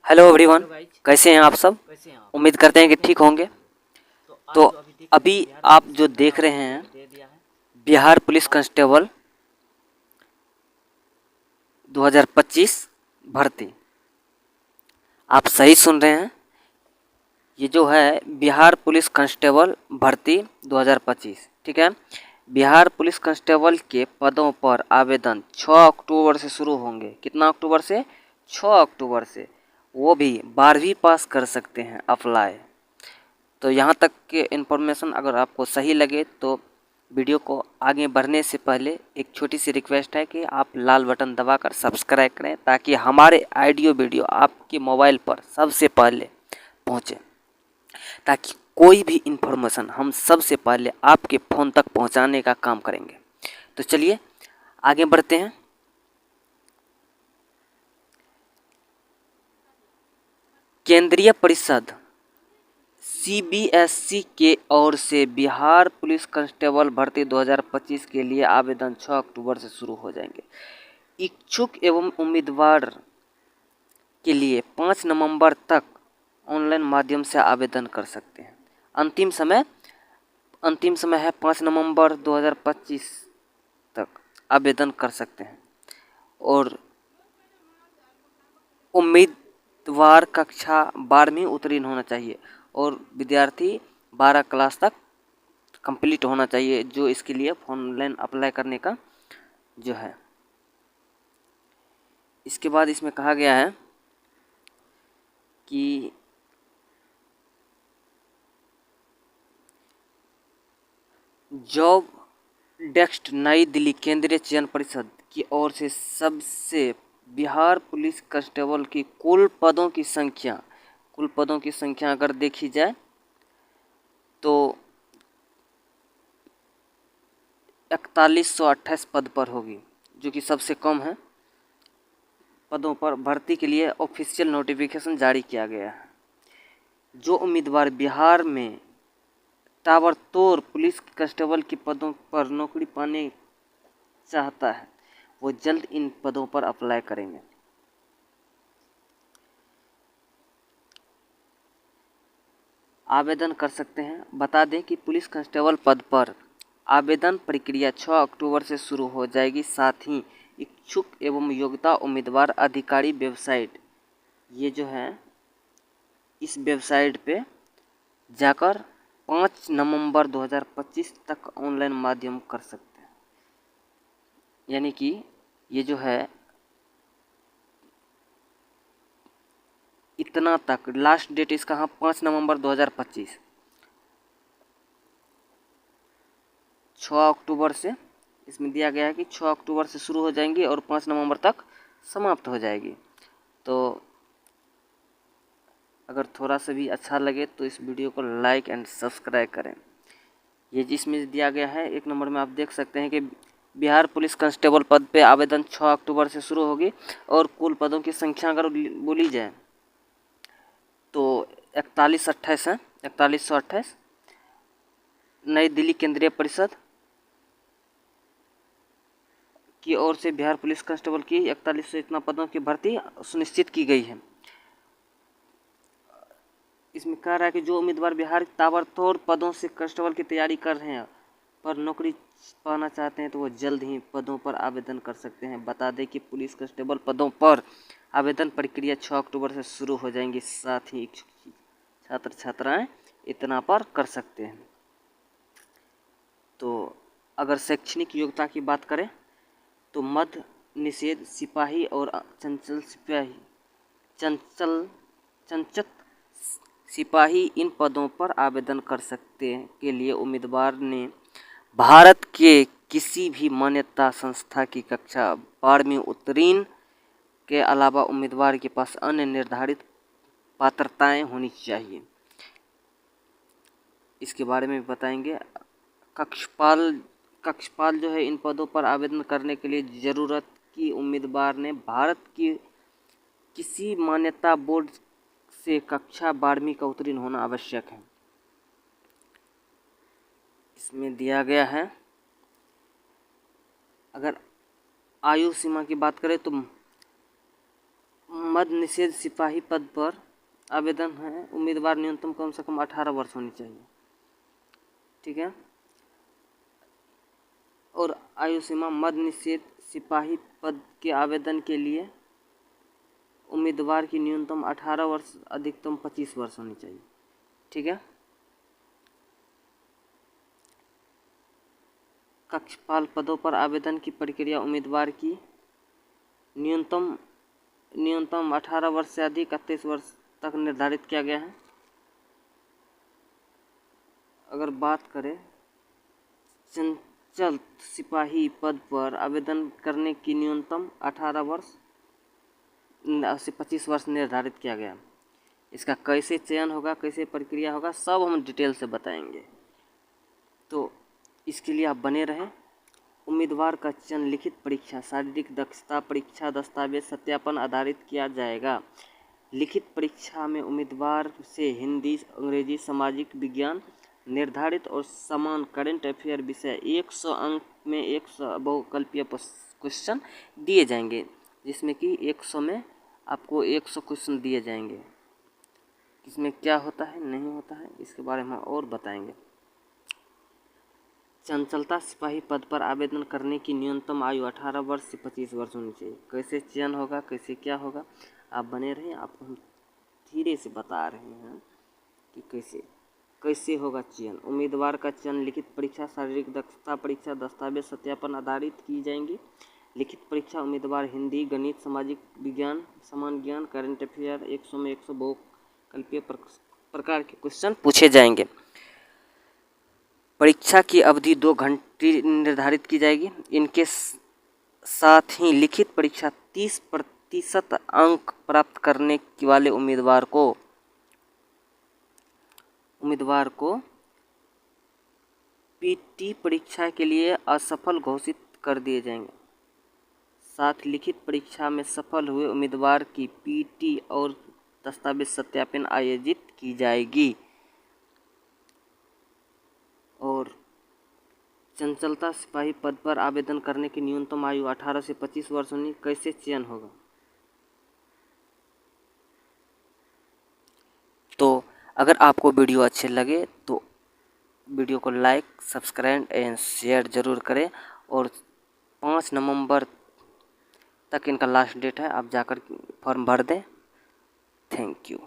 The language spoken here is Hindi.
हेलो एवरीवन, कैसे हैं आप सब। उम्मीद करते हैं कि ठीक होंगे। तो अभी आप जो देख रहे हैं बिहार पुलिस कांस्टेबल 2025 भर्ती, आप सही सुन रहे हैं। ये जो है बिहार पुलिस कांस्टेबल भर्ती 2025, ठीक है। बिहार पुलिस कांस्टेबल के पदों पर आवेदन 6 अक्टूबर से शुरू होंगे। कितना अक्टूबर से? 6 अक्टूबर से। वो भी 12वीं पास कर सकते हैं अप्लाई। तो यहाँ तक के इन्फॉर्मेशन अगर आपको सही लगे तो वीडियो को आगे बढ़ने से पहले एक छोटी सी रिक्वेस्ट है कि आप लाल बटन दबाकर सब्सक्राइब करें, ताकि हमारे ऑडियो वीडियो आपके मोबाइल पर सबसे पहले पहुँचे, ताकि कोई भी इन्फॉर्मेशन हम सबसे पहले आपके फ़ोन तक पहुँचाने का काम करेंगे। तो चलिए आगे बढ़ते हैं। केंद्रीय परिषद सीबीएसई के ओर से बिहार पुलिस कांस्टेबल भर्ती 2025 के लिए आवेदन 6 अक्टूबर से शुरू हो जाएंगे। इच्छुक एवं उम्मीदवार के लिए 5 नवंबर तक ऑनलाइन माध्यम से आवेदन कर सकते हैं। अंतिम समय है 5 नवंबर 2025 तक आवेदन कर सकते हैं। और उम्मीदवार कक्षा 12वीं उत्तीर्ण होना चाहिए और विद्यार्थी 12 क्लास तक कंप्लीट होना चाहिए, जो इसके लिए ऑनलाइन अप्लाई करने का जो है। इसके बाद इसमें कहा गया है कि जॉब डेस्क नई दिल्ली केंद्रीय चयन परिषद की ओर से सबसे बिहार पुलिस कांस्टेबल की कुल पदों की संख्या अगर देखी जाए तो 4128 पद पर होगी, जो कि सबसे कम है। पदों पर भर्ती के लिए ऑफिशियल नोटिफिकेशन जारी किया गया है। जो उम्मीदवार बिहार में ताबड़तोड़ पुलिस कांस्टेबल के पदों पर नौकरी पाने चाहता है, वो जल्द इन पदों पर अप्लाई करेंगे। आवेदन कर सकते हैं। बता दें कि पुलिस कांस्टेबल पद पर आवेदन प्रक्रिया 6 अक्टूबर से शुरू हो जाएगी। साथ ही इच्छुक एवं योग्यता उम्मीदवार अधिकारी वेबसाइट, ये जो है इस वेबसाइट पे जाकर 5 नवंबर 2025 तक ऑनलाइन माध्यम कर सकते हैं। यानी कि ये जो है इतना तक लास्ट डेट इसका 5 नवंबर 2025। 6 अक्टूबर से इसमें दिया गया है कि 6 अक्टूबर से शुरू हो जाएंगी और 5 नवंबर तक समाप्त हो जाएगी। तो अगर थोड़ा सा भी अच्छा लगे तो इस वीडियो को लाइक एंड सब्सक्राइब करें। ये जिसमें दिया गया है 1 नंबर में आप देख सकते हैं कि बिहार पुलिस कांस्टेबल पद पे आवेदन 6 अक्टूबर से शुरू होगी और कुल पदों की संख्या अगर बोली जाए तो 4128 है, 4128। नई दिल्ली केंद्रीय परिषद की ओर से बिहार पुलिस कांस्टेबल की 4100 इतना पदों की भर्ती सुनिश्चित की गई है। इसमें कह रहा है कि जो उम्मीदवार बिहार के ताबड़तोड़ पदों से कांस्टेबल की तैयारी कर रहे हैं पर नौकरी पाना चाहते हैं, तो वो जल्द ही पदों पर आवेदन कर सकते हैं। बता दें कि पुलिस कांस्टेबल पदों पर आवेदन प्रक्रिया 6 अक्टूबर से शुरू हो जाएंगी। साथ ही छात्र छात्राएं इतना पर कर सकते हैं। तो अगर शैक्षणिक योग्यता की बात करें तो मध्य निषेध सिपाही और चंचल सिपाही इन पदों पर आवेदन कर सकते हैं के लिए उम्मीदवार ने भारत के किसी भी मान्यता संस्था की कक्षा 12वीं उत्तीर्ण के अलावा उम्मीदवार के पास अन्य निर्धारित पात्रताएं होनी चाहिए। इसके बारे में भी बताएंगे। कक्षपाल जो है इन पदों पर आवेदन करने के लिए ज़रूरत की उम्मीदवार ने भारत की किसी मान्यता बोर्ड से कक्षा 12वीं का उत्तीर्ण होना आवश्यक है। इसमें दिया गया है अगर आयु सीमा की बात करें तो मद निषेध सिपाही पद पर आवेदन है, उम्मीदवार न्यूनतम कम से कम 18 वर्ष होनी चाहिए, ठीक है। और आयु सीमा मद निषेध सिपाही पद के आवेदन के लिए उम्मीदवार की न्यूनतम 18 वर्ष अधिकतम 25 वर्ष होनी चाहिए, ठीक है। कक्षपाल पदों पर आवेदन की प्रक्रिया उम्मीदवार की न्यूनतम 18 वर्ष से अधिक 31 वर्ष तक निर्धारित किया गया है। अगर बात करें चंचल सिपाही पद पर आवेदन करने की न्यूनतम 18 वर्ष से 25 वर्ष निर्धारित किया गया। इसका कैसे चयन होगा, कैसे प्रक्रिया होगा, सब हम डिटेल से बताएंगे, तो इसके लिए आप बने रहें। उम्मीदवार का चयन लिखित परीक्षा, शारीरिक दक्षता परीक्षा, दस्तावेज सत्यापन आधारित किया जाएगा। लिखित परीक्षा में उम्मीदवार से हिंदी, अंग्रेजी, सामाजिक विज्ञान निर्धारित और समान करंट अफेयर विषय 100 अंक में 100 बहुकल्पीय क्वेश्चन दिए जाएंगे, जिसमें कि 100 में आपको 100 क्वेश्चन दिए जाएंगे। इसमें क्या होता है, नहीं होता है, इसके बारे में और बताएंगे। चंचलता सिपाही पद पर आवेदन करने की न्यूनतम आयु 18 वर्ष से 25 वर्ष होनी चाहिए। कैसे चयन होगा, कैसे क्या होगा, आप बने रहें। आपको हम धीरे से बता रहे हैं कि कैसे होगा चयन। उम्मीदवार का चयन लिखित परीक्षा, शारीरिक दक्षता परीक्षा, दस्तावेज सत्यापन आधारित की जाएंगी। लिखित परीक्षा उम्मीदवार हिंदी, गणित, सामाजिक विज्ञान, समान ज्ञान, करंट अफेयर 100 में 100 बहुकल्पीय प्रकार के क्वेश्चन पूछे जाएंगे। परीक्षा की अवधि 2 घंटे निर्धारित की जाएगी। इनके साथ ही लिखित परीक्षा 30% अंक प्राप्त करने वाले उम्मीदवार को पीटी परीक्षा के लिए असफल घोषित कर दिए जाएंगे। साथ लिखित परीक्षा में सफल हुए उम्मीदवार की पीटी और दस्तावेज सत्यापन आयोजित की जाएगी। और चंचलता सिपाही पद पर आवेदन करने की न्यूनतम आयु 18 से 25 वर्ष होनी। कैसे चयन होगा, तो अगर आपको वीडियो अच्छे लगे तो वीडियो को लाइक, सब्सक्राइब एंड शेयर ज़रूर करें। और 5 नवंबर तक इनका लास्ट डेट है, आप जाकर फॉर्म भर दें। Thank you.